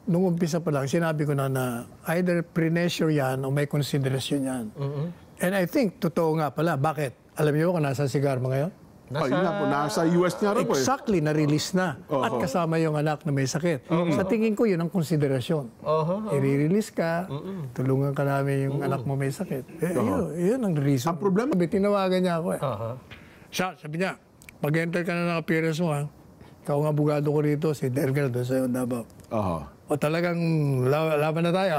nung umpisa pa lang, sinabi ko na either pressure yan o may konsiderasyon yan. And I think, totoo nga pala. Bakit? Alam niyo kung nasa si Garma ngayon? Nasa US niya rin po eh. Exactly, na-release na. At kasama yung anak na may sakit. Sa tingin ko, yun ang konsiderasyon. I-release ka, tulungan ka namin yung anak mo may sakit. Yun ang reason. Ang problema, Tinawagan niya ako eh. Sabi niya, pag-enter ka na ng appearance mo, ikaw ang abogado ko rito, si Delgar doon sa Davao. O talagang laban na tayo.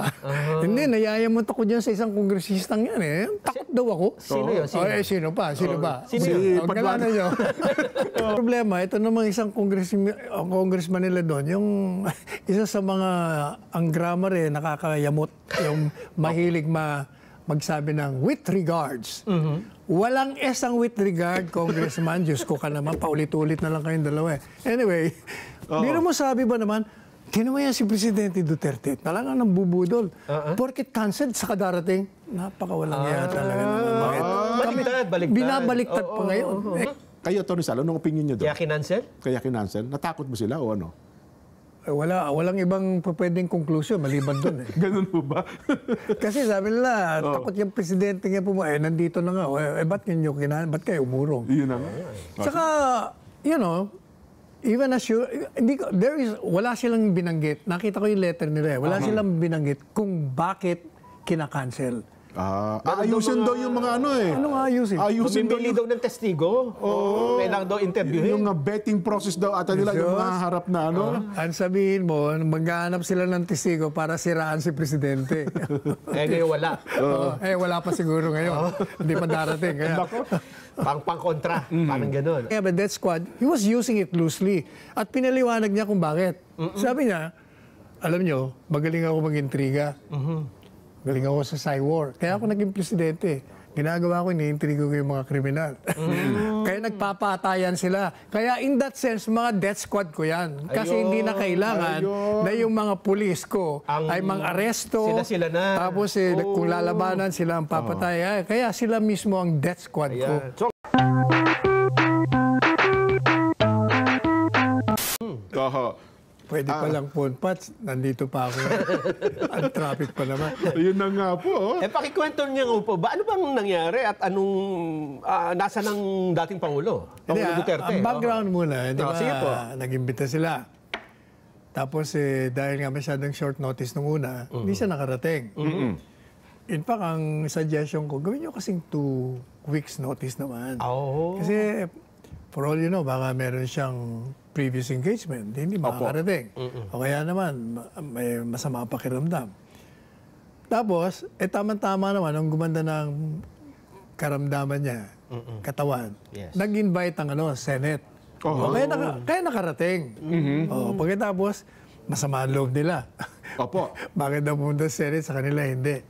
Hindi, nayayamot ako dyan sa isang kongresistang yan eh. Takot daw ako. Sino yun? Sino pa? Sino ba? Sino yun? Pagkalanan nyo. Problema, ito namang isang congressman nila doon, yung isa sa mga, ang grammar eh, nakakayamot. Yung mahilig magsabi ng with regards. Walang S ang with regard, Congressman. Diyos ko ka naman, paulit-ulit na lang kayong dalawa eh. Anyway, biro mo sabi ba naman, ginawa yan si Presidente Duterte. Talagang nang bubudol. Porket canceled sa kadarating, napakawalang yan talaga naman. Baliktad. Binabaliktad pa ngayon. Kayo, Tony Salo, anong opinion niyo doon? Kaya kinancel? Kaya kinancel? Natakot ba sila o ano? Walang ibang pwedeng conclusion maliban doon eh. Ganun po ba? Kasi sabi nila, takot yung Presidente nga po, nandito na nga. Ba't ba't kayo umurong? Yun na nga. Saka, you know, even as you, wala silang binanggit. Nakita ko yung letter nila eh. Wala silang binanggit kung bakit kinakancel. Ayusin daw yung mga ano eh. Anong ayusin? Ayusin Mamimili daw ng testigo. Kailangan daw interviewin. Yung betting process daw ata nila, yung mga harap na ano. Ang sabihin mo, maghahanap sila ng testigo para siraan si Presidente. Ngayon wala. Wala pa siguro ngayon. Hindi pa darating. Kaya. Pang-kontra. Parang gano'n. Yeah, but that squad, he was using it loosely. At pinaliwanag niya kung bakit. Sabi niya, alam niyo, magaling ako mag-intriga. Magaling ako sa cyber. Kaya ako naging presidente. Ginagawa ko, iniintrigo ko yung mga kriminal. Kaya nagpapatayan sila. Kaya in that sense, mga death squad ko yan. Kasi hindi na kailangan na yung mga pulis ko ay mang-aresto. Sila na. Tapos kung lalabanan, sila ang papatay. Kaya sila mismo ang death squad ko. Pwede pa lang phone patch, nandito pa ako. Ang traffic pa naman. Yun na nga po. Pakikwento niya nga po ba, ano bang nangyari at anong nasa ng dating Pangulo? Pangulo Duterte. Ang background muna, di ba, sige po. nag-imbita sila. Tapos dahil nga masyadong short notice nung una, hindi siya nakarating. In fact, ang suggestion ko, gawin nyo kasing 2 weeks notice naman. Kasi for all you know, baka meron siyang previous engagement, hindi makakarating. O kaya naman, may masama pakiramdam. Tapos, tama-tama naman, nung gumanda ng karamdaman niya, katawan, nag-invite ang Senate. Kaya nakarating. Pagkatapos, masama ang loob nila. Bakit daw pumunta sa Senate, sa kanila hindi.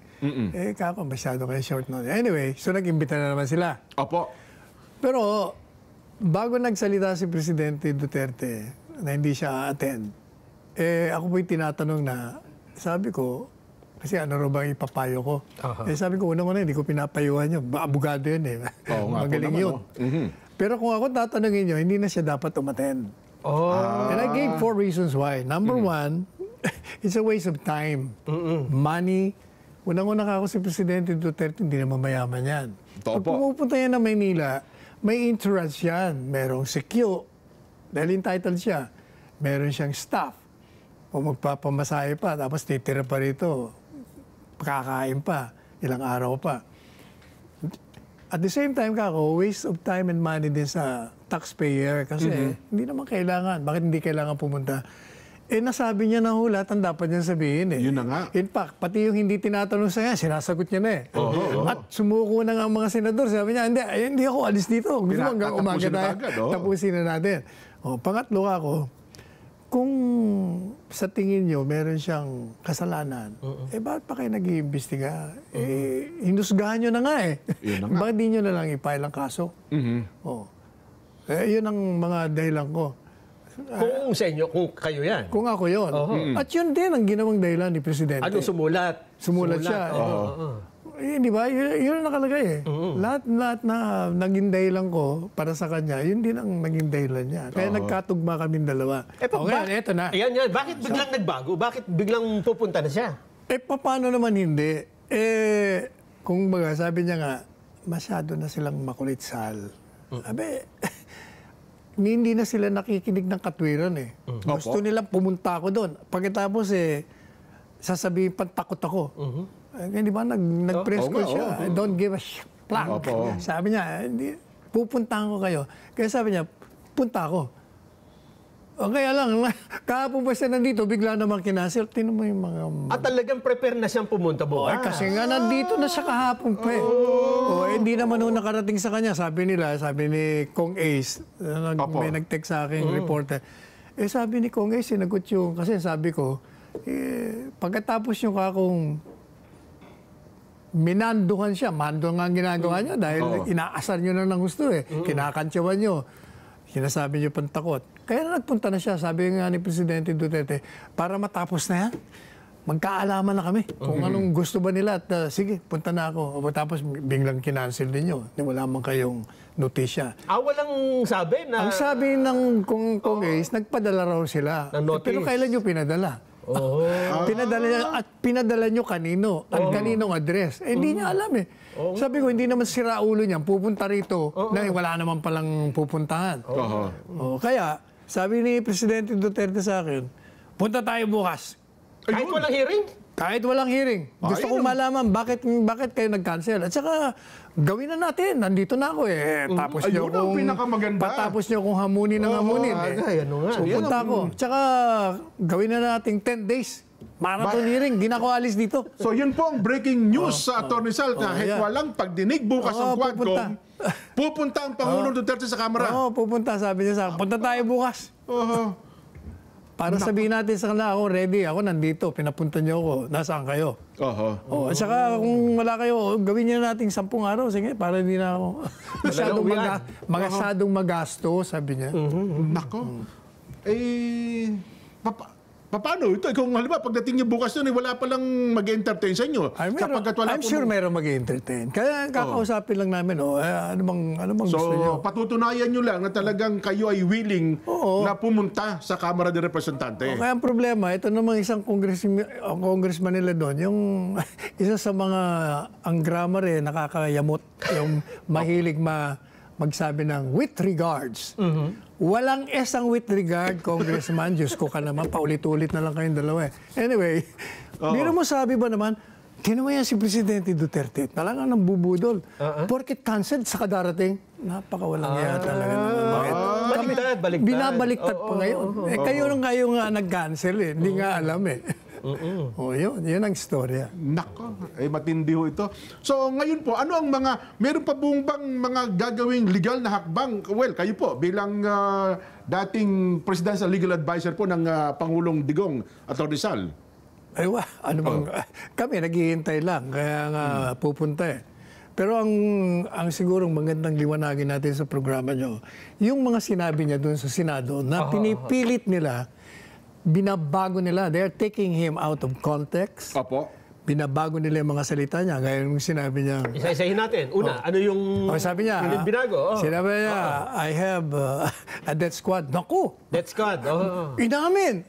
Kako, masyado kayo short notice. Anyway, so nag-imbita na naman sila. Pero, bago nagsalita si Presidente Duterte na hindi siya attend, ako po'y tinatanong na, sabi ko, kasi ano rin bang ipapayo ko? Sabi ko, unang-una, hindi ko pinapayuhan yun. Abogado yun eh. Magaling yun. Pero kung ako tatanungin nyo, hindi na siya dapat umattend. And I gave 4 reasons why. Number 1, it's a waste of time. Money. Unang-una ako si Presidente Duterte, hindi naman mayaman yan. Pag pumupunta yan ng Maynila, may insurance yan. Merong secure. Dahil entitled siya. Meron siyang staff. O magpapamasahe pa. Tapos titira pa rito. Kakain pa. Ilang araw pa. At the same time, waste of time and money din sa taxpayer. Kasi hindi naman kailangan. Bakit hindi kailangan pumunta? Nasabi niya na lahat ang dapat niya sabihin eh. Yun na nga. In fact, pati yung hindi tinatanong sa kanya, sinasagot niya na eh. At sumuko na nga ang mga senador. Sabi niya, hindi ako alis dito. Gusto mo hanggang umaga tayo. Tapusin na natin. Pangatlo ako, kung sa tingin niyo meron siyang kasalanan, bakit pa kayo nag-iimbestiga? Hinusgahan niyo na nga eh. Bakit di niyo na lang i-file ang kaso? Yun ang mga dahilan ko. Kung sa inyo, kung kayo yan. Kung ako yun. At yun din ang ginawang dahilan ni Presidente. Ano, sumulat? Sumulat siya. Di ba? Yun ang nakalagay eh. Lahat na naging dahilan ko para sa kanya, yun din ang naging dahilan niya. Kaya nagkatugma kami dalawa. Okay, eto na. Ayan, yan. Bakit biglang nagbago? Bakit biglang pupunta na siya? Paano naman hindi? Kung baga, sabi niya nga, masyado na silang makulit sal. Sabi, hindi na sila nakikinig ng katwiran eh. Gusto nilang pumunta ako doon. Pagkatapos sasabihin pantakot ako. Di ba, nag-press ko siya. I don't give a plank. Sabi niya, pupuntahan ko kayo. Kaya sabi niya, punta ako. O kaya lang, kahapon ba siya nandito, bigla naman kinasil. Tingnan mo yung mga... At talagang prepare na siyang pumunta bukas. Kasi nga nandito na siya kahapon pa eh. Hindi naman nung nakarating sa kanya. Sabi ni Kong Ace, may nag-text sa akin, reporter. Sabi ni Kong Ace, sinagot yung... Kasi sabi ko, pagkatapos yung kakong minanduhan siya, mando nga ang ginagawa niya dahil inaasar niyo na ng gusto eh. Kinakantsawan niyo. Sinasabi niyo pantakot. Kaya nagpunta na siya, sabi nga ni Presidente Duterte, para matapos na yan, magkaalaman na kami kung anong gusto ba nila at sige, punta na ako. O tapos biglang kinancel din nyo. Wala man kayong notisya. Walang sabi na... Ang sabi ng Kong Ace, nagpadala raw sila. Pero kailan nyo pinadala? Pinadala nyo kanino? At kaninong address? Hindi niya alam eh. Sabi ko, hindi naman sira ulo niya. Pupunta rito na wala naman palang pupuntahan. Kaya, sabi ni Presidente Duterte sa akin, punta tayo bukas. Kahit walang hearing? Kahit walang hearing. Gusto kong malaman bakit kayo nag-cancel. At saka, gawin na natin. Nandito na ako eh. Tapos niyo kung patapos niyo kung hamunin ng hamunin. So, punta ako. Tsaka, gawin na natin 10 days. Marathon hearing. Di na ako alis dito. So, yun po ang breaking news sa Atty. Sal. Kahit walang pagdinig bukas ng Quadcom, pupunta ang Pangulong Duterte sa Kamara. Pupunta. Sabi niya sa akin, punta tayo bukas. Para sabihin natin sa kanila, ako ready, ako nandito, pinapunta niyo ako, nasaan kayo? At saka kung wala kayo, gawin niyo natin 10 araw, sige, para hindi na ako masyadong magasto, sabi niya. Nako. Paano ito? Kung halimbawa, pagdating niyo bukas doon, wala palang mag-entertain sa inyo. I'm sure meron mag-entertain. Kaya kakausapin lang namin, ano bang gusto niyo? So, patutunayan niyo lang na talagang kayo ay willing na pumunta sa Kamara de Representante. Kaya ang problema, ito namang isang congressman nila doon, yung isa sa mga, ang grammar nakakayamot, yung mahilig magsabi ng with regards. Walang S ang with regard, Congressman. Diyos ko ka naman, paulit-ulit na lang kayong dalawa eh. Anyway, biro mo sabi ba naman, ginawa yan si Presidente Duterte. Talagang nang bubudol. Porket cancelled sa kadarating, napakawalang iya talaga. Baliktad. Binabaliktad pa ngayon. Kayo nga nag-cancel eh. Hindi nga alam eh. Yun ang istorya. Nako, matindi ho ito. So ngayon po, ano ang meron pa bang mga gagawing legal na hakbang? Well, kayo po, bilang dating Presidential Legal Advisor po ng Pangulong Digong, Atty. Sal. Kami naghihintay lang, kaya nga pupunta eh. Pero ang sigurong magandang liwanagin natin sa programa nyo, yung mga sinabi niya doon sa Senado na pinipilit nila, binabago nila. They're taking him out of context. Binabago nila yung mga salita niya. Gaya nung sinabi niya. Isa-isahin natin. Una, ano yung sabi niya, binago? Sinabi niya, I have a death squad. Naku! Death squad? Inamin!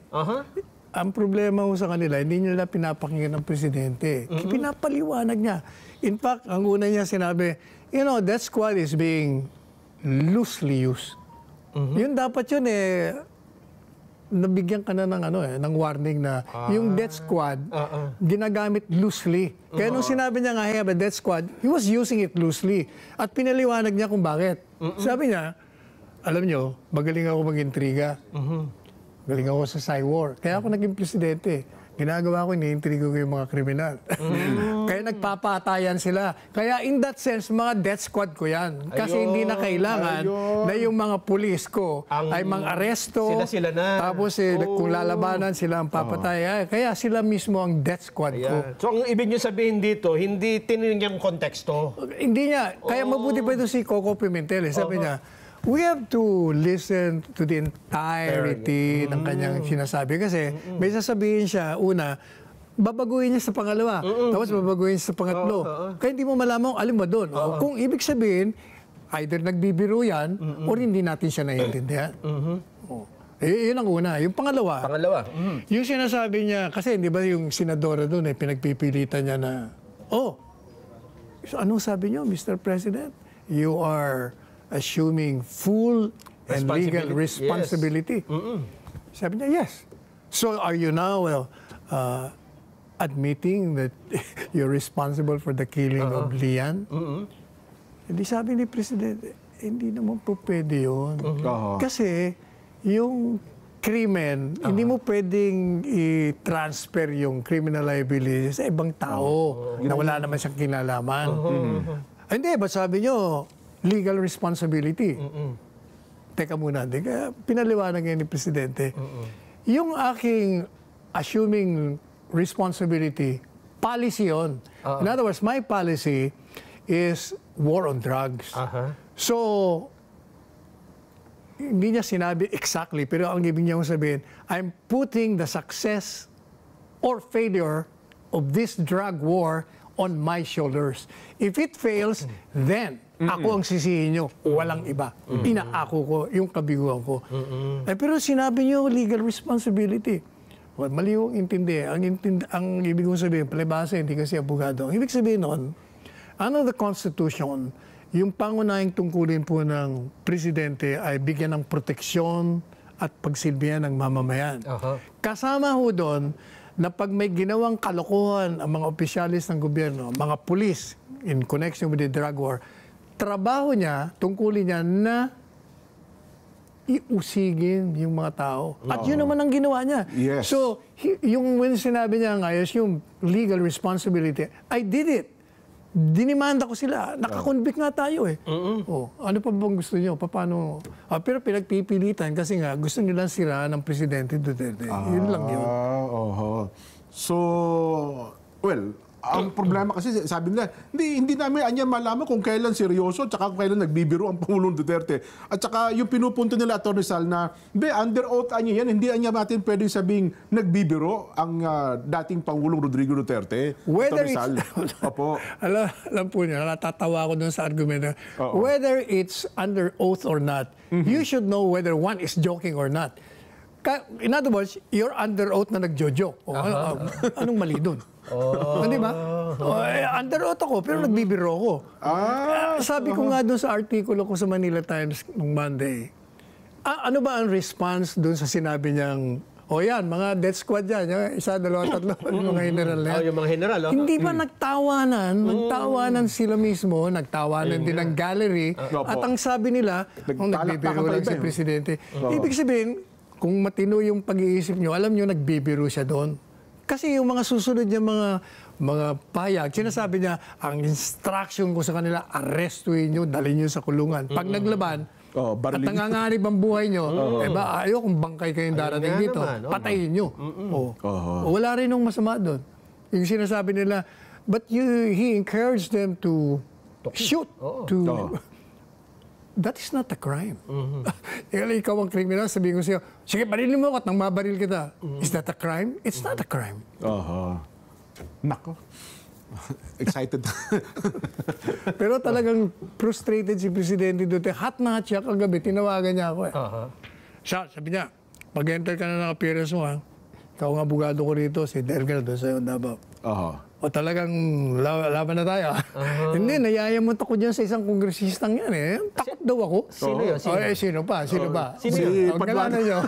Ang problema ho sa kanila, hindi nila pinapakinggan ng Presidente. Pinapaliwanag niya. In fact, ang una niya sinabi, death squad is being loosely used. Yun dapat yun nabigyan ka na ng warning na yung death squad ginagamit loosely. Kaya nung sinabi niya nga, I have a death squad, he was using it loosely. At pinaliwanag niya kung bakit. Sabi niya, alam niyo, magaling ako mag-intriga. Magaling ako sa cyber. Kaya ako naging presidente. Ginagawa ko, iniintrigo ko yung mga kriminal. Kaya nagpapatayan sila. Kaya in that sense, mga death squad ko yan. Kasi hindi na kailangan na yung mga pulis ko ay mang-aresto. Sila na. Tapos kung lalabanan sila ang papatay. Kaya sila mismo ang death squad ko. So ang ibig niyo sabihin dito, hindi tinignan yung konteksto. Hindi niya. Kaya mabuti pa ito si Coco Pimentel. Sabi niya, we have to listen to the entirety ng kanyang sinasabi. Kasi may sasabihin siya, una, babaguhin niya sa pangalawa, tapos babaguhin niya sa pangatlo. Kaya hindi mo malaman kung alin ba doon. Kung ibig sabihin, either nagbibiro yan, or hindi natin siya naiintindihan. Yun ang una. Yung pangalawa, yung sinasabi niya, kasi di ba yung senadora doon, pinagpipilitan niya na, so anong sabi niyo, Mr. President? You are assuming full and legal responsibility. Sabi niya, yes. So are you now admitting that you're responsible for the killing of Lian? Hindi sabi ni Presidente, hindi naman po pwede yun. Kasi yung krimen, hindi mo pwedeng i-transfer yung criminal liability sa ibang tao na wala naman siyang kinalaman. Hindi, ba't sabi nyo, legal responsibility? Teka muna, kaya pinaliwanag ngayon ni Presidente, yung aking assuming responsibility, policy yun. In other words, my policy is war on drugs. So, hindi niya sinabi exactly, pero ang ibig niya sabihin, I'm putting the success or failure of this drug war on my shoulders. If it fails, then ako ang sisihin nyo, walang iba. Inaako ko, yung kabiguan ko. Pero sinabi niyo legal responsibility. Well, mali yung intindi. Ang ibig kong sabihin, palibasa, hindi kasi abogado. Ang ibig sabihin nun, under the Constitution, yung pangunahing tungkulin po ng Presidente ay bigyan ng proteksyon at pagsilbihan ng mamamayan. Kasama ho doon na pag may ginawang kalokohan ang mga opisyalis ng gobyerno, mga pulis in connection with the drug war, trabaho niya, tungkulin niya na iusigin yung mga tao. At yun naman ang ginawa niya. Yes. So, yung when sinabi niya ngayos, yung legal responsibility, I did it. Dinimanda ko sila. Nakakonvict nga tayo eh. Ano pa bang gusto niyo? Paano? Pero pinagpipilitan kasi nga gusto nilang siraan ng Presidente Duterte. Yun lang yun. So, well, ang problema kasi sabi nila, hindi namin anya malaman kung kailan seryoso at saka kung kailan nagbibiro ang Pangulong Duterte. At saka yung pinupunto nila, Atty. Sal, na under oath anya yan, hindi anya natin pwedeng sabing nagbibiro ang dating Pangulong Rodrigo Duterte. Whether Atty. Sal. Opo. alam po niya, natatawa ko dun sa argumento. Whether it's under oath or not, you should know whether one is joking or not. In other words, you're under oath na nagjo-joke. Anong mali dun? Di ba? Under oath ako, pero nagbibiro ako. Sabi ko nga doon sa artikulo ko sa Manila Times nung Monday, ano ba ang response doon sa sinabi niyang, yan, mga death squad yan, yung isa, dalawa, tatlo, mga general na yan. Yung mga general, Hindi ba nagtawanan sila mismo, nagtawanan din ng gallery, at ang sabi nila, nagbibiro lang si Presidente. Ibig sabihin, kung matino yung pag-iisip nyo, alam nyo, nagbibiro siya doon. Kasi yung mga susunod niya mga payag, sinasabi niya, ang instruction ko sa kanila, arrestuin nyo, dalhin nyo sa kulungan. Pag naglaban, at nanganganib ang buhay nyo, ayaw kung bangkay kayong darating dito, patayin nyo. Wala rin nung masama doon. Yung sinasabi nila, but he encouraged them to shoot, that is not a crime. Ikaw ang kriminal, sabihin ko sa'yo, sige, barilin mo ako at nang mabaril kita. Is that a crime? It's not a crime. Nako. Excited. Pero talagang frustrated si Presidente Duterte. Hot na hot siya kagabi. Tinawagan niya ako eh. Sabi niya, mag-enter ka na ng appearance mo ha. Ikaw ang abogado ko rito, si Delgado doon sa'yo, Davao. O talagang laban na tayo. Hindi, nayayamot ako dyan sa isang kongresistang yan eh. Takot daw ako. Sino yun? Sino pa? Si Pagkalanan nyo.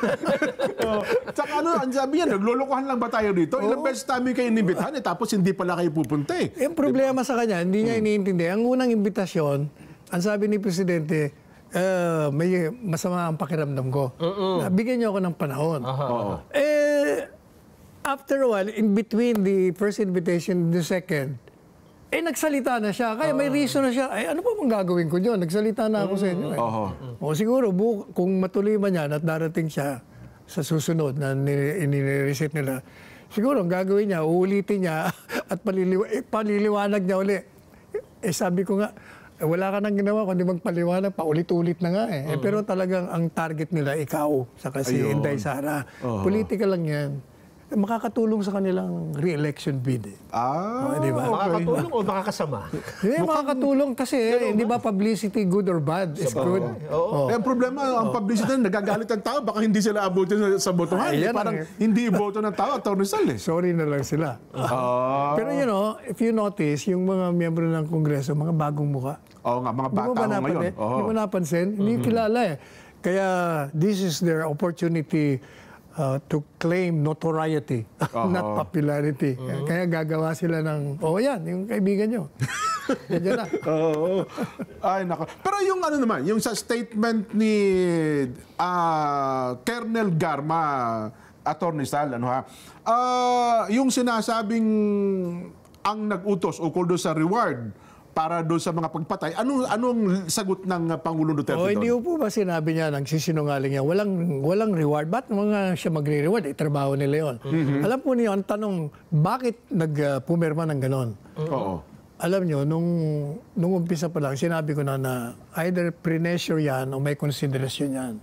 Tsaka ang sabi niya, naglolokohan lang ba tayo dito? Ilang beses namin kayo inimbitahan tapos hindi pala kayo pupunta eh. Yung problema sa kanya, hindi niya iniintindi. Ang unang imbitasyon, ang sabi ni Presidente, may masama ang pakiramdam ko. Bigyan niyo ako ng panahon. After a while, in between the first invitation and the second, nagsalita na siya. Kaya may reason na siya. Ano pa bang gagawin ko dyan? Nagsalita na ako sa inyo. O siguro, kung matuloy man yan at darating siya sa susunod na inireset nila, siguro ang gagawin niya, uulitin niya at paliliwanag niya uli. Sabi ko nga, wala ka nang ginawa kundi magpaliwanag, paulit-ulit na nga eh. Pero talagang ang target nila, ikaw, saka si Inday Sara. Politika lang yan. makakatulong sa kanilang re-election bid. Di ba? Makakatulong o makakasama? Hindi, makakatulong kasi, hindi ba publicity good or bad? It's good. Eh, ang problema, ang publicity na nagagalit ang tao, baka hindi sila abutin sa botohan. Ayan Parang ang- hindi iboto ng tao, Atty. Sal. Sorry na lang sila. Pero if you notice, yung mga miyembro ng Kongreso, mga bagong muka. Oo nga, mga Hindi mo bata ba ho ngayon. Hindi mo napansin? Hindi kilala eh. Kaya this is their opportunity to claim notoriety, not popularity. Kaya gagawa sila ng, yan, yung kaibigan nyo. Yan na. Oo. Ay, nako. Pero yung ano naman, yung sa statement ni Colonel Garma, Atty. Sal, yung sinasabing ang nag-utos ukol doon sa reward para doon sa mga pagpatay, anong sagot ng Pangulong Duterte Hindi doon? po ba sinabi niya, nagsisinungaling niya, walang reward? Ba't mga siya magre-reward? Trabaho nila yun. Alam po niyo, ang tanong, bakit nagpumirma ng ganon? Oo. Alam nyo, nung umpisa pa lang, sinabi ko na either pre-measure yan o may konsiderasyon yan.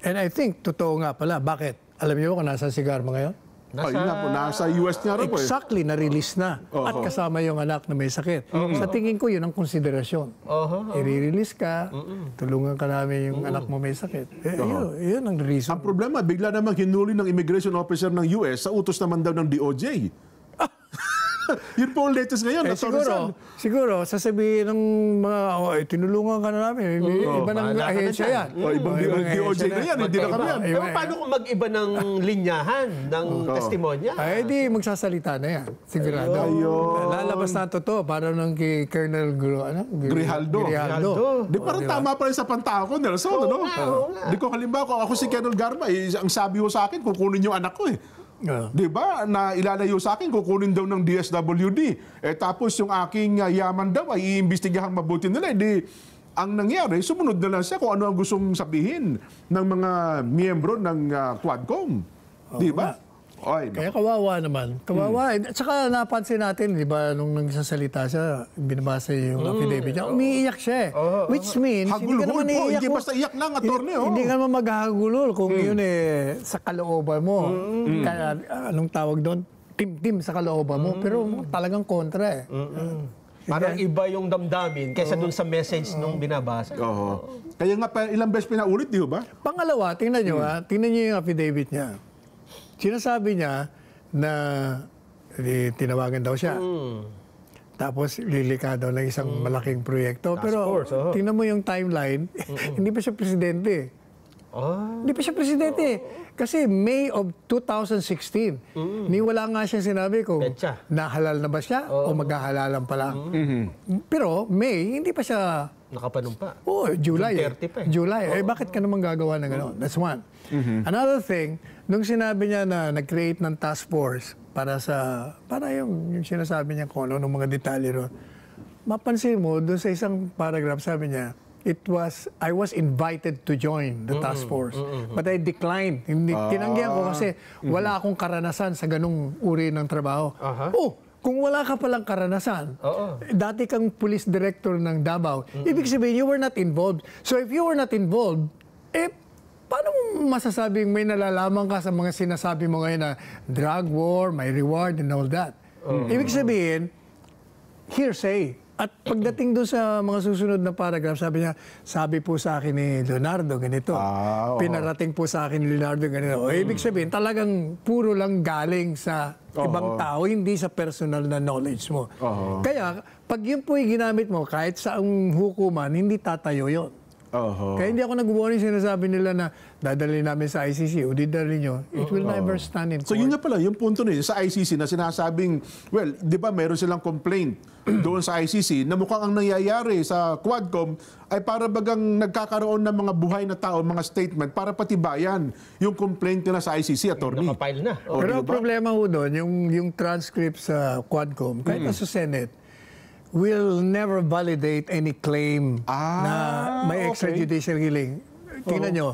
And I think, totoo nga pala. Bakit? Alam nyo kung nasa si Garma ngayon? Ayun na po, nasa US niya rin po eh. Exactly, na-release na. At kasama yung anak na may sakit. Sa tingin ko, yun ang konsiderasyon. I-release ka, tulungan ka namin yung anak mo may sakit. Yun ang reason. Ang problema, bigla namang hinuli ng immigration officer ng US sa utos naman daw ng DOJ. Yun po ang latest ngayon. Siguro, sasabihin ng mga, tinulungan ka na namin. Iba ng ahensya yan. Ibang DOJ na yan, hindi na kami yan. Pero paano kung mag-iba ng linyahan ng testimonya? Ay, di magsasalita na yan. Sigurado. Lalabas na totoo. Para nang kay Colonel Grijaldo. Di parang tama pa rin sa pantao ko, Nelson. Di ko halimbawa, kung ako si Colonel Garma, ang sabi ko sa akin, kukunin yung anak ko eh. Di ba? Na ilalayo sa akin, kukunin daw ng DSWD. Tapos yung aking yaman daw ay iimbestigahang mabuti nila. Ang nangyari, sumunod na lang siya kung ano ang gustong sabihin ng mga miyembro ng Quadcom. Di ba? Kaya kawawa naman. Kawawa. At saka napansin natin, di ba, nung nagsasalita siya, binabasa yung affidavit niya, umiiyak siya eh. Which means, hindi ka naman iiyak. Hindi basta iyak lang, attorney. Hindi ka naman maghahagulol kung yun sa kalooban mo. Kaya, anong tawag doon? Tim-tim sa kalooban mo. Pero talagang kontra eh. Parang iba yung damdamin kaysa dun sa message nung binabasa. Kaya nga, ilang beses pinaulit, di ba? Pangalawa, tingnan nyo yung affidavit niya. Sinasabi niya na tinawagan daw siya. Tapos lilika daw ng isang malaking proyekto. Pero tingnan mo yung timeline, hindi pa siya presidente. Hindi pa siya presidente. Kasi May of 2016, wala nga siya sinabi kung nahalal na ba siya o maghahalalan pa lang. Pero May, hindi pa siya nakapanumpa. July. June 30 pa eh. July. Bakit ka naman gagawa ng gano'n? That's one. Another thing, nung sinabi niya na nag-create ng task force para yung sinasabi niya kung ano ng mga detalye ron, mapansin mo, doon sa isang paragraph, sabi niya, I was invited to join the task force. But I declined. Tinanggihan ko kasi wala akong karanasan sa ganung uri ng trabaho. Kung wala ka palang karanasan, dati kang police director ng Davao, ibig sabihin, you were not involved. So if you were not involved, paano mo masasabing may nalalaman ka sa mga sinasabi mo ngayon na drug war, may reward, and all that? Ibig sabihin, hearsay. At pagdating doon sa mga susunod na paragraph, sabi po sa akin ni Leonardo ganito. Pinarating po sa akin ni Leonardo ganito. Ibig sabihin, talagang puro lang galing sa ibang tao, hindi sa personal na knowledge mo. Kaya, pag yun po yung ginamit mo, kahit sa hukuman, hindi tatayo yun. Kaya hindi ako nag-warning, sinasabi nila na dadalhin namin sa ICC o didalhin nyo, it will never stand in court. So yun nga pala, yung punto nila sa ICC na sinasabing, well, di ba meron silang complaint doon sa ICC na mukhang ang nangyayari sa Quadcom ay para bagang nagkakaroon ng mga buhay na tao, mga statement para patibayan yung complaint nila sa ICC, attorney. Nakapile na. Pero ang problema ho doon, yung transcript sa Quadcom, kahit sa Senate, will never validate any claim na may extrajudicial killing. Tingnan nyo,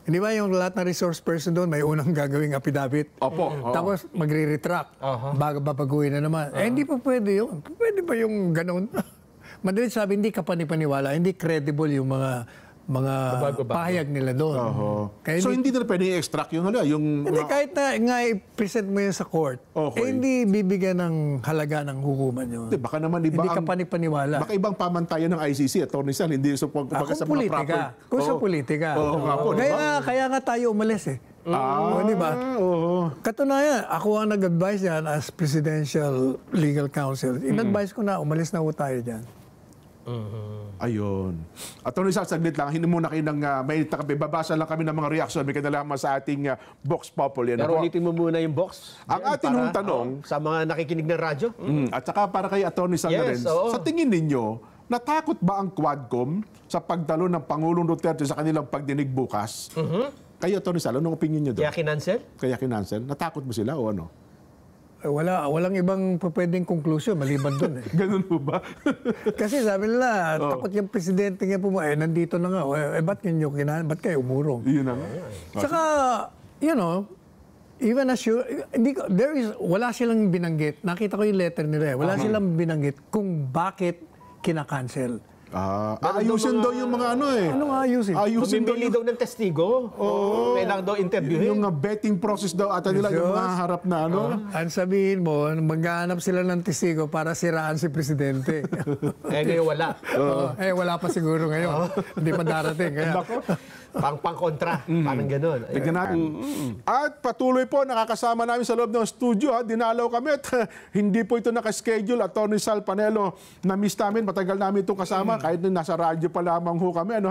hindi ba yung lahat na resource person doon may unang gagawing affidavit? Tapos magre-retract bago babaguhin na naman. Hindi pa pwede yun. Pwede ba yung ganun? Madalit sabi, hindi ka panipaniwala, hindi credible yung mga pahayag nila doon. Kaya So hindi na pwedeng i-extract yung hindi, kahit na nga i-present mo yun sa court, hindi bibigyan ng halaga ng hukuman yun. baka naman iba Hindi ka panipaniwala. baka ibang pamantayan ng ICC, Attorney Sal, hindi sa Kung sa mga politika. proper. Kung sa politika. Oo nga po, di ba? Kaya nga tayo umalis eh. Di ba? Katunayan, ako ang nag-advise yan as Presidential Legal Counsel. In-advise ko na, umalis na ho tayo dyan. Ayun. Attorney Sal, saglit lang. Hindi muna kayo ng mainit na kape. Babasa lang kami ng mga reaction. May kinalaman sa ating Vox Populi. Pero ulitin mo muna yung box. Ang ating para, tanong, sa mga nakikinig ng radyo. at saka para kay Attorney Sal na rin, sa tingin ninyo, natakot ba ang Quadcom sa pagdalo ng Pangulong Duterte sa kanilang pagdinig bukas? Kayo, Attorney Sal, anong opinion niyo doon? Kaya kinansel? Kaya kinansel? Natakot ba sila o ano? Walang ibang pwedeng conclusion maliban doon eh. Ganun po ba? Kasi sabi nila, takot yung presidente nga nandito na nga. Ba't kayo umurong? Yun na nga. Saka, even as wala silang binanggit. Nakita ko yung letter nila eh. Wala silang binanggit kung bakit kinakancel. Ayusin daw yung mga Anong ayusin? Ayusin daw Mamimili daw ng testigo. Kailangan daw interviewin. yung betting process daw ata nila, yung mga harap na Ang sabihin mo, maghahanap sila ng testigo para siraan si presidente. Ngayon wala. Wala pa siguro ngayon. Hindi pa darating. Kaya, Pang-kontra. Parang ganun. Tignan natin. At patuloy po, nakakasama namin sa loob ng studio. Dinalaw kami at hindi po ito nakaschedule. Attorney Sal Panelo, na-miss namin. Matagal namin itong kasama. Kahit na nasa radyo pa lamang ho kami.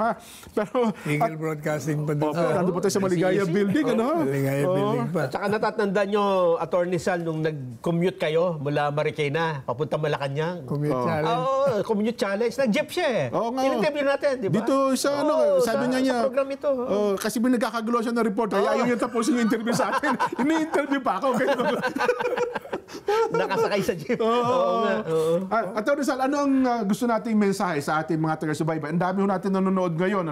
Pero, Eagle Broadcasting pa doon. nandun po tayo sa Maligaya Building. Maligaya Building pa. At saka natatandaan nyo, Attorney Sal, nung nag-commute kayo mula Marikina, papunta Malacanang. Commute challenge. Commute challenge. Nag-jeep siya eh. Oo nga. In-interview natin, di ba? Dito sa sabi niya sa program ito. kasi nagkakagulo siya ng report. Kaya ayaw niya tapusin yung interview sa atin. Ini-interview pa ako. Nakasakay sa jeep. Oo nga. Attorney Sal, ano ang gusto nating mensahe sa ating mga taga-subaybay? Ang dami ho natin nanonood ngayon.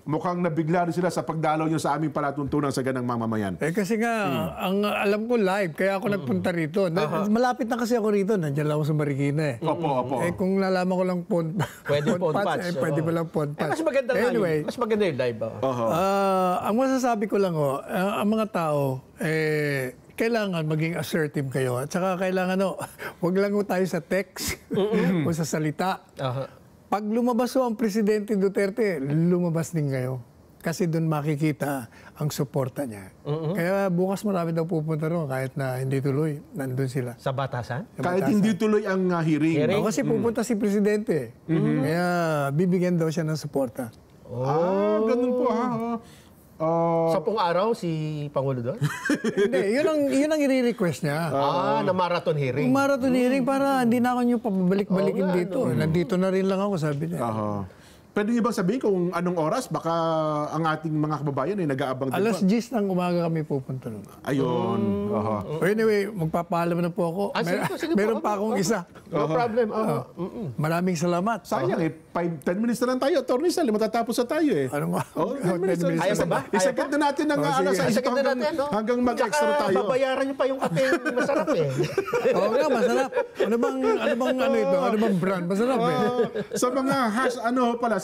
Mukhang nabigla rin sila sa pagdalaw nyo sa aming palatuntunan sa ganang mamamayan. Kasi nga, ang alam ko live, kaya ako nagpunta rito. Malapit na kasi ako rito. Nandiyan lang ako sa Marikina eh. Opo. Kung nalaman ko lang Pwede phone patch. pwede pa lang phone patch. Mas maganda nga Anyway, mas maganda yung live. ang masasabi ko lang ang mga tao, kailangan maging assertive kayo. At saka kailangan, wag lang tayo sa text o sa salita. Pag lumabas ang Presidente Duterte, lumabas din kayo. Kasi doon makikita ang suporta niya. Kaya bukas marami daw pupunta ron kahit na hindi tuloy. Nandun sila. Sa batasan? Kahit hindi tuloy ang hearing. Kasi pupunta si Presidente. Kaya bibigyan daw siya ng suporta. Ganun po ha. 10 araw si Pangulo doon? Hindi, yun ang i-request niya. Na marathon hearing. Marathon hearing para hindi na ako nyo pabalik-balikin dito. Nandito na rin lang ako, sabi niya. Pwede niyo bang sabihin kung anong oras? Baka ang ating mga kababayan ay nag-aabang din Alas pa. 10 ng umaga kami pupunta nun. Ayun. Anyway, magpapaalam na po ako. Sige po. Meron pa akong isa. No problem. Maraming salamat. Sayang 10 minutes na lang tayo. Attorney Sal, matatapos na tayo eh. Ano nga? 10 minutes na. Ayaw ba? Isagad na natin ng alas 6 Sige na natin, hanggang mag-extra Tsaka tayo. babayaran niyo pa yung kape masarap eh. Oo nga, masarap. Ano bang brand? Masarap eh. Sa mga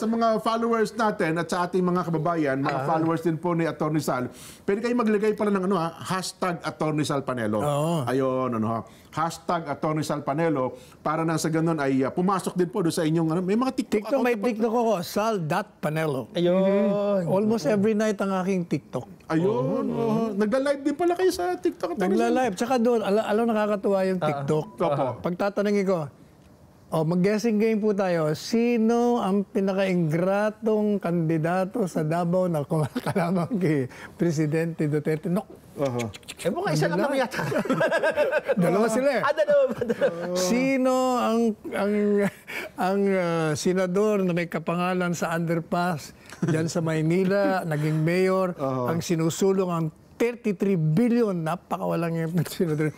sa mga followers natin at sa ating mga kababayan, mga followers din po ni Attorney Sal, pwede kayo maglagay pala ng hashtag Attorney Sal Panelo. Ayun, hashtag Attorney Sal Panelo para nang sa ganun ay pumasok din po doon sa inyong may mga TikTok account. May TikTok ako, sal.panelo. Ayun. Almost every night ang aking TikTok. Ayun. Nagla-live din pala kayo sa TikTok. Nagla-live. Tsaka doon, alam nakakatuwa yung TikTok. Pagtatanungin ko, mag-guessing game po tayo. Sino ang pinaka-ingratong kandidato sa Davao na kalamang kay Presidente Duterte? Mukha isa lang naman yata. Dalawa sila eh. Dalawa. Sino ang senador na may kapangalan sa underpass dyan sa Maynila, naging mayor, ang sinusulong ang 33 billion, napakawalang yung senador.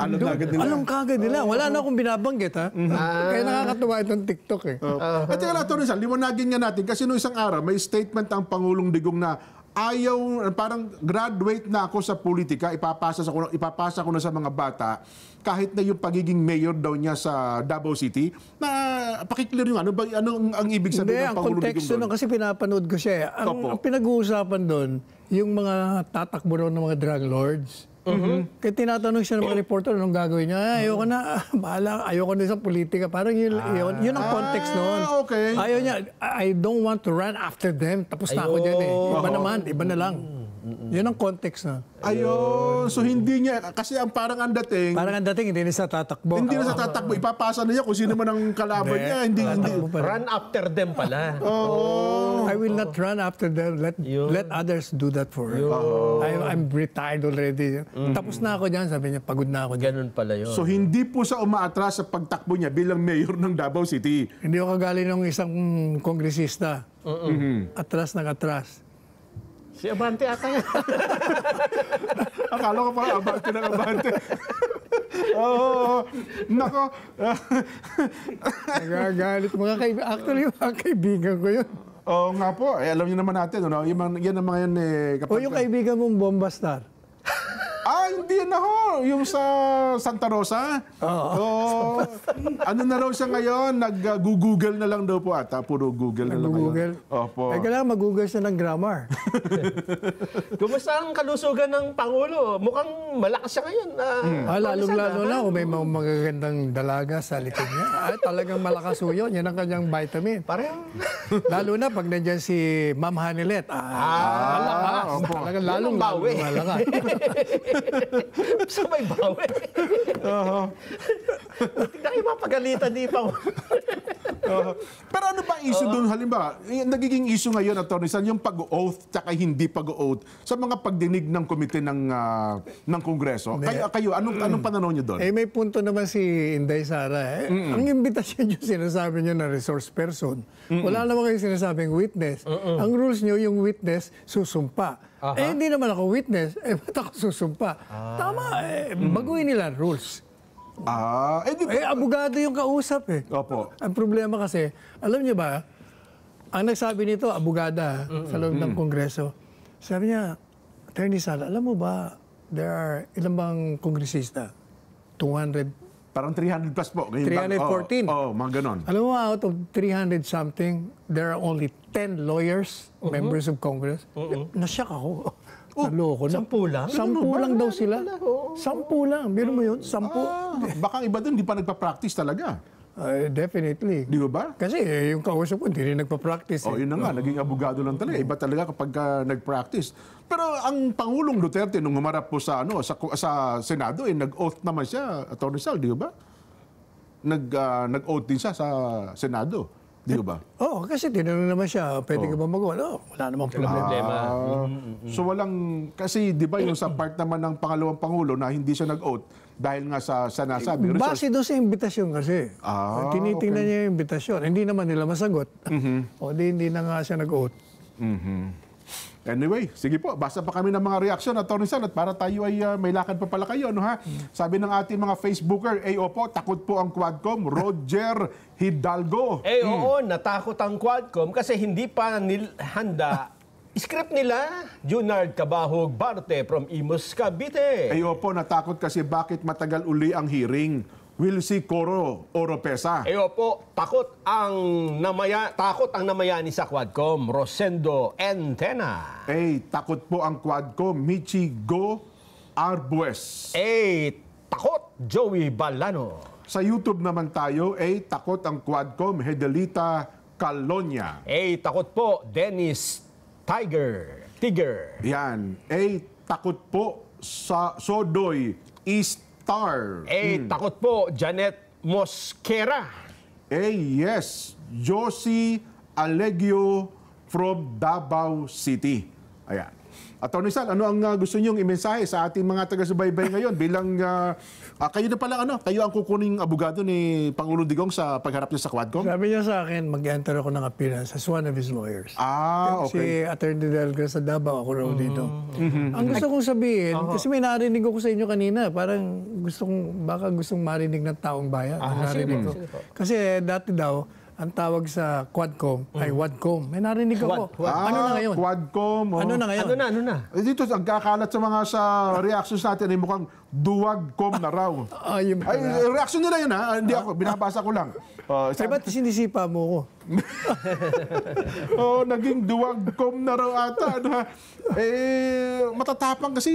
Alam kagad nila. Wala na akong binabanggit, ha? Kaya nakakatuwa itong TikTok, eh. At teka lang, Attorney Sal, liwanagin nga natin kasi noong isang araw, may statement ang Pangulong Digong na parang graduate na ako sa politika, ipapasa ko na sa mga bata, kahit na yung pagiging mayor daw niya sa Davao City, na pakiclear yung ano ang ibig Hindi, sabihin ng ang Pangulong Digong konteksto doon? nun, kasi pinapanood ko siya. Opo. Ang pinag-uusapan doon, yung mga tatakbo raw ng mga drug lords. Kaya tinatanong siya ng mga reporter, anong gagawin niya? Ayoko na, bahala, ayoko na sa politika. Parang yun ang context noon. Okay. Ayaw niya, I don't want to run after them. Tapos na ako dyan eh. Iba naman, iba na lang. Yun ang context na. Ayun. So hindi niya, kasi ang parang ang dating, Parang ang dating, hindi na sa tatakbo. hindi na sa tatakbo, ipapasa na niya kung sino man ang kalaban niya. Hindi. Run after them pala. I will not run after them. Let others do that for me. I'm retired already. Tapos na ako dyan. Sabi niya, pagod na ako dyan. Ganun pala yun. So hindi po sa umaatras sa pagtakbo niya bilang mayor ng Davao City. Hindi ako kagaling ng isang kongresista. Atras ng atras. Si Abante ata yan. Akala ko parang abante ng abante. Oo. Nako. Nagagalit mga kaibigan. Actually, mga kaibigan ko yun. Oo nga po. Alam niyo naman natin, ano? Yan ang mga yan O yung kaibigan mong Bombastar. Hindi na ho. Yung sa Santa Rosa. Oo. Ano na raw siya ngayon? Nag-google na lang daw po ata. Puro Google na lang Google. ngayon. Opo. Ay, kailangan mag-google siya ng grammar. Kumusta ang kalusugan ng Pangulo? Mukhang malakas siya ngayon. Lalong-lalo na kung may mga magagandang dalaga sa likod niya. Ay, talagang malakas ho yun. Yan ang kanyang vitamin. Pareho. Lalo na pag nandyan si Ma'am Hanilet. Malakas. opo. Talagang lalong-lalo malakas. Sabay bawi. Buti na kayo mapagalitan ni Pangulo. Pero ano ba ang issue doon? Halimbawa, nagiging issue ngayon, Atty. San, yung pag-oath tsaka hindi pag-oath sa mga pagdinig ng komite ng Kongreso. Kayo, anong pananaw niyo doon? May punto naman si Inday Sara. Ang imbitasyon yung sinasabi niyo na resource person. Wala naman kayo sinasabing witness. Ang rules niyo, yung witness, susumpa. Hindi naman ako witness. Ba't ako susumpa? Tama. Baguhin nila ang rules. Abogado yung kausap eh. Opo. Ang problema kasi, alam niyo ba, ang nagsabi nito, abogada sa loob ng Kongreso, sabi niya, Attorney Sala, alam mo ba, there are ilang bang kongresista? 200. Parang 300 plus po. 314. Mga ganon. Alam mo, out of 300 something, there are only 10 lawyers, members of Congress. Nasyak ako. Naloko na. 10 lang? 10 lang daw sila. 10 lang. Biro mo yun? 10. Baka iba doon, di pa nagpa-practice talaga. Definitely. Di ba? Kasi yung kausap ko, hindi rin nagpa-practice. Yun na nga, naging abogado lang talaga. Iba talaga kapag nag-practice. Pero ang Pangulong Duterte, nung humarap po sa Senado, nag-oath naman siya, Atty. Sal, di ba? Nag-oath din siya sa Senado. Di ba? Kasi tinanong naman siya, pwede ka ba magawa? Wala namang problema. So kasi di ba yung sa part naman ng pangalawang Pangulo na hindi siya nag-oath dahil nga sa nasabi. Base doon sa imbitasyon kasi. Tinitingnan niya yung imbitasyon. Hindi naman nila masagot. Hindi na nga siya nag-oath. Anyway, sige po, basta pa kami ng mga reaksyon, Atty. Sal, at para tayo ay may lakad pa pala kayo, no, ha? Sabi ng ating mga Facebooker, opo, takot po ang Quadcom, Roger Hidalgo. Oo, natakot ang Quadcom kasi hindi pa handa. Script nila, Junard Cabahog Barte from Imus, Cavite. Opo, natakot kasi bakit matagal uli ang hearing. Will si Coro Oropesa. Opo, takot ang namayani sa Quadcom, Rosendo Entena. Takot po ang Quadcom, Michi Go Arbues. Takot, Joey Balano. Sa YouTube naman tayo, takot ang Quadcom, Hedelita Calonia. Takot po, Dennis Tiger. Yan. Takot po sa Sodoy East Star. Takot po, Janet Mosquera. Yes, Josie Alegio from Davao City. Ayan. Atty. Sal, ano ang gusto niyong imensahe sa ating mga taga-subaybay ngayon bilang kayo na pala, kayo ang kukuning abogado ni Pangulong Digong sa pagharap niya sa Quadcom? Sabi niya sa akin, mag-enter ako ng appearance as one of his lawyers. Okay. Si Attorney Delga sa Davao, ako raw dito. Ang gusto kong sabihin, kasi may narinig ako sa inyo kanina, parang baka gustong marinig ng taong bayan. Narinig ko. Kasi dati daw, ang tawag sa Quadcom ay Wadcom. May narinig ako. Ano na ngayon? Quadcom. oh. Ano na ngayon? Ano na? Dito, ang kakalat sa mga sa reactions natin ay mukhang duwagcom na raw. Yung Ay, reaction nila yun ha. Hindi ako, binabasa ko lang. Ay, ba't sinisipa mo ko? Naging duwagcom na raw ata. Ano, ha? Matatapang kasi,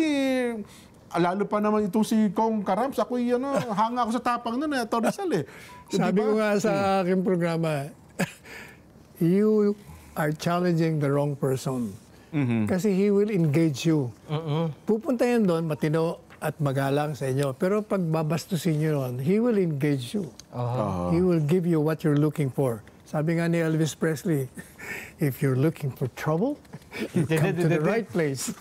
lalo pa naman itong si Kong Karams. Ako'y hanga ako sa tapang nun, Atty. Sal eh. Sabi ko nga sa aking programa, you are challenging the wrong person. Kasi he will engage you. Pupunta yan doon, matino at magalang sa inyo. Pero pag babastusin nyo doon, he will engage you. He will give you what you're looking for. Sabi nga ni Elvis Presley, if you're looking for trouble, you come to the right place.